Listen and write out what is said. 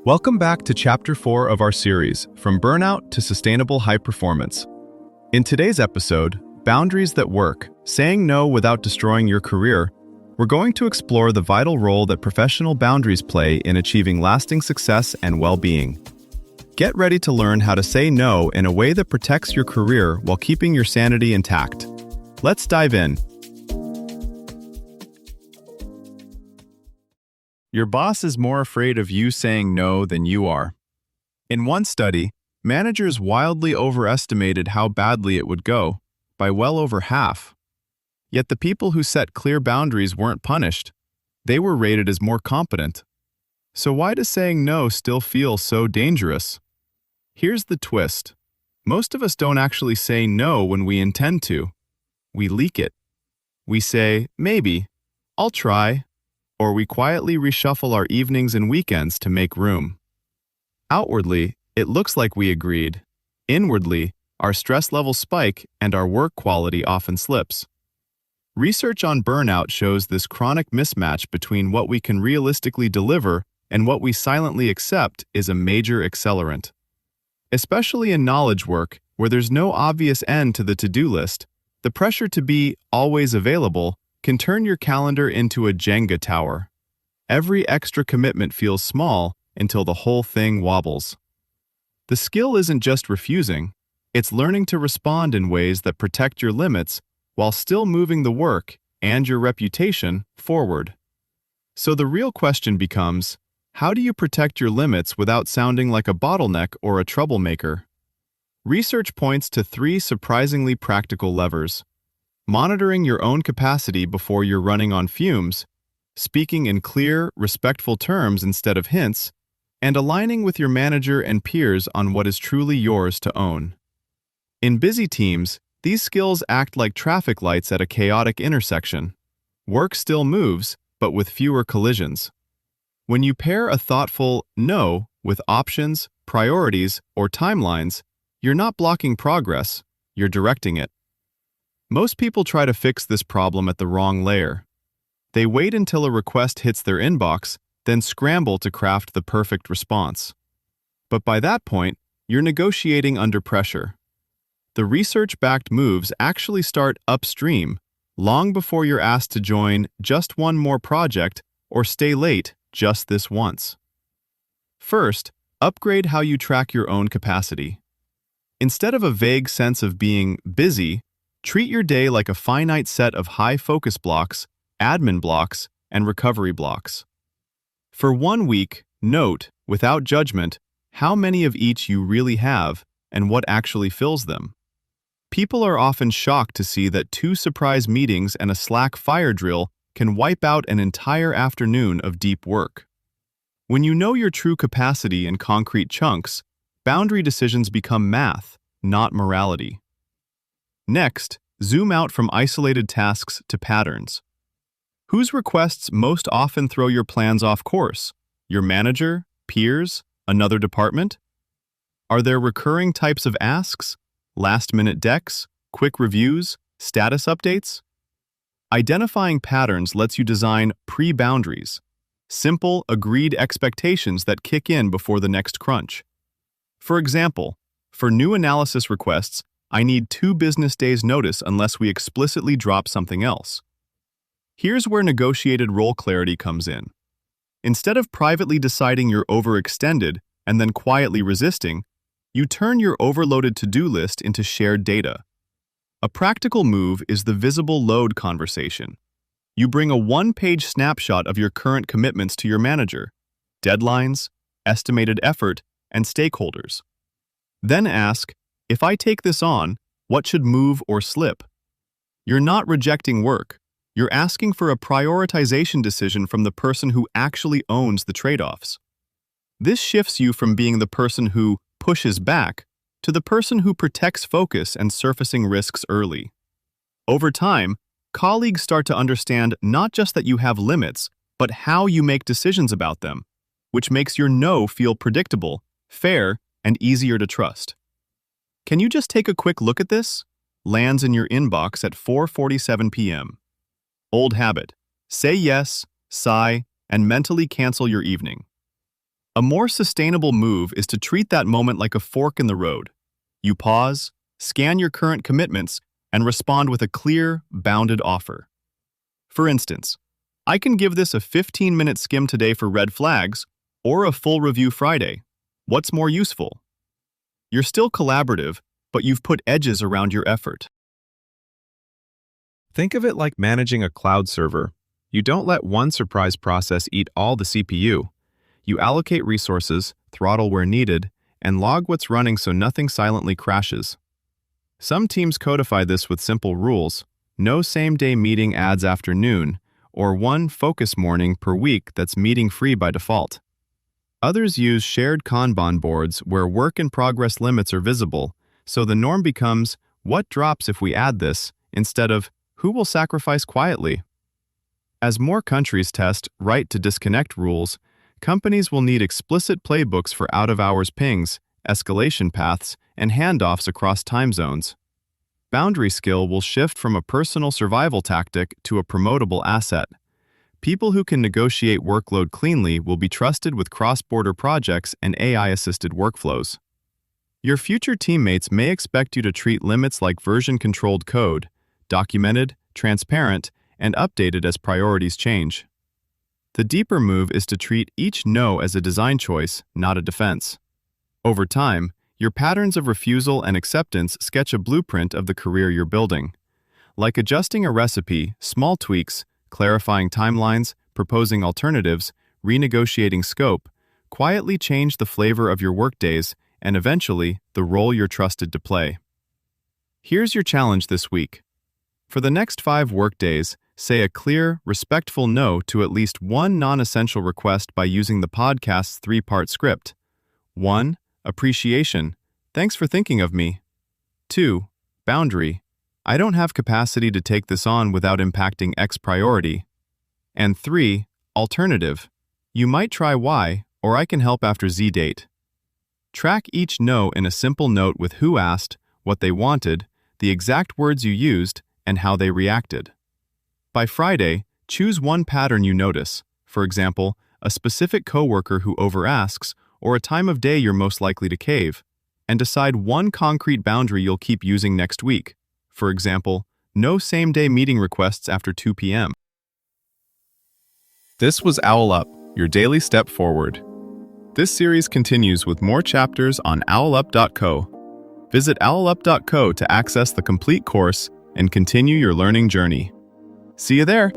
Welcome back to Chapter 4 of our series, From Burnout to Sustainable High Performance. In today's episode, Boundaries That Work, Saying No Without Destroying Your Career, we're going to explore the vital role that professional boundaries play in achieving lasting success and well-being. Get ready to learn how to say no in a way that protects your career while keeping your sanity intact. Let's dive in. Your boss is more afraid of you saying no than you are. In one study, managers wildly overestimated how badly it would go, by well over half. Yet the people who set clear boundaries weren't punished. They were rated as more competent. So why does saying no still feel so dangerous? Here's the twist. Most of us don't actually say no when we intend to. We leak it. We say, maybe, I'll try. Or we quietly reshuffle our evenings and weekends to make room. Outwardly, it looks like we agreed. Inwardly, our stress levels spike and our work quality often slips. Research on burnout shows this chronic mismatch between what we can realistically deliver and what we silently accept is a major accelerant. Especially in knowledge work, where there's no obvious end to the to-do list, the pressure to be always available can turn your calendar into a Jenga tower. Every extra commitment feels small until the whole thing wobbles. The skill isn't just refusing, it's learning to respond in ways that protect your limits while still moving the work and your reputation forward. So the real question becomes, how do you protect your limits without sounding like a bottleneck or a troublemaker? Research points to 3 surprisingly practical levers. Monitoring your own capacity before you're running on fumes, speaking in clear, respectful terms instead of hints, and aligning with your manager and peers on what is truly yours to own. In busy teams, these skills act like traffic lights at a chaotic intersection. Work still moves, but with fewer collisions. When you pair a thoughtful no with options, priorities, or timelines, you're not blocking progress, you're directing it. Most people try to fix this problem at the wrong layer. They wait until a request hits their inbox, then scramble to craft the perfect response. But by that point, you're negotiating under pressure. The research-backed moves actually start upstream, long before you're asked to join just one more project or stay late just this once. First, upgrade how you track your own capacity. Instead of a vague sense of being busy, treat your day like a finite set of high-focus blocks, admin blocks, and recovery blocks. For 1 week, note, without judgment, how many of each you really have and what actually fills them. People are often shocked to see that 2 surprise meetings and a Slack fire drill can wipe out an entire afternoon of deep work. When you know your true capacity in concrete chunks, boundary decisions become math, not morality. Next, zoom out from isolated tasks to patterns. Whose requests most often throw your plans off course? Your manager, peers, another department? Are there recurring types of asks? Last-minute decks, quick reviews, status updates? Identifying patterns lets you design pre-boundaries, simple, agreed expectations that kick in before the next crunch. For example, for new analysis requests, I need 2 business days' notice unless we explicitly drop something else. Here's where negotiated role clarity comes in. Instead of privately deciding you're overextended and then quietly resisting, you turn your overloaded to-do list into shared data. A practical move is the visible load conversation. You bring a 1-page snapshot of your current commitments to your manager, deadlines, estimated effort, and stakeholders. Then ask, if I take this on, what should move or slip? You're not rejecting work. You're asking for a prioritization decision from the person who actually owns the trade-offs. This shifts you from being the person who pushes back to the person who protects focus and surfacing risks early. Over time, colleagues start to understand not just that you have limits, but how you make decisions about them, which makes your no feel predictable, fair, and easier to trust. Can you just take a quick look at this? Lands in your inbox at 4:47 p.m. Old habit. Say yes, sigh, and mentally cancel your evening. A more sustainable move is to treat that moment like a fork in the road. You pause, scan your current commitments, and respond with a clear, bounded offer. For instance, I can give this a 15-minute skim today for red flags, or a full review Friday. What's more useful? You're still collaborative, but you've put edges around your effort. Think of it like managing a cloud server. You don't let one surprise process eat all the CPU. You allocate resources, throttle where needed, and log what's running so nothing silently crashes. Some teams codify this with simple rules: no same-day meeting adds afternoon, or one focus morning per week that's meeting-free by default. Others use shared Kanban boards where work-in-progress limits are visible, so the norm becomes, what drops if we add this, instead of, who will sacrifice quietly? As more countries test right to disconnect rules, companies will need explicit playbooks for out-of-hours pings, escalation paths, and handoffs across time zones. Boundary skill will shift from a personal survival tactic to a promotable asset. People who can negotiate workload cleanly will be trusted with cross-border projects and AI-assisted workflows. Your future teammates may expect you to treat limits like version-controlled code, documented, transparent, and updated as priorities change. The deeper move is to treat each no as a design choice, not a defense. Over time, your patterns of refusal and acceptance sketch a blueprint of the career you're building. Like adjusting a recipe, small tweaks, clarifying timelines, proposing alternatives, renegotiating scope, quietly change the flavor of your workdays and eventually the role you're trusted to play. Here's your challenge this week. For the next 5 workdays, say a clear, respectful no to at least one non-essential request by using the podcast's 3-part script. 1. Appreciation. Thanks for thinking of me. 2. Boundary. I don't have capacity to take this on without impacting X priority. And 3. Alternative. You might try Y, or I can help after Z date. Track each no in a simple note with who asked, what they wanted, the exact words you used, and how they reacted. By Friday, choose one pattern you notice, for example, a specific coworker who overasks, or a time of day you're most likely to cave, and decide one concrete boundary you'll keep using next week. For example, no same-day meeting requests after 2 p.m. This was Owl Up, your daily step forward. This series continues with more chapters on owlup.co. Visit owlup.co to access the complete course and continue your learning journey. See you there!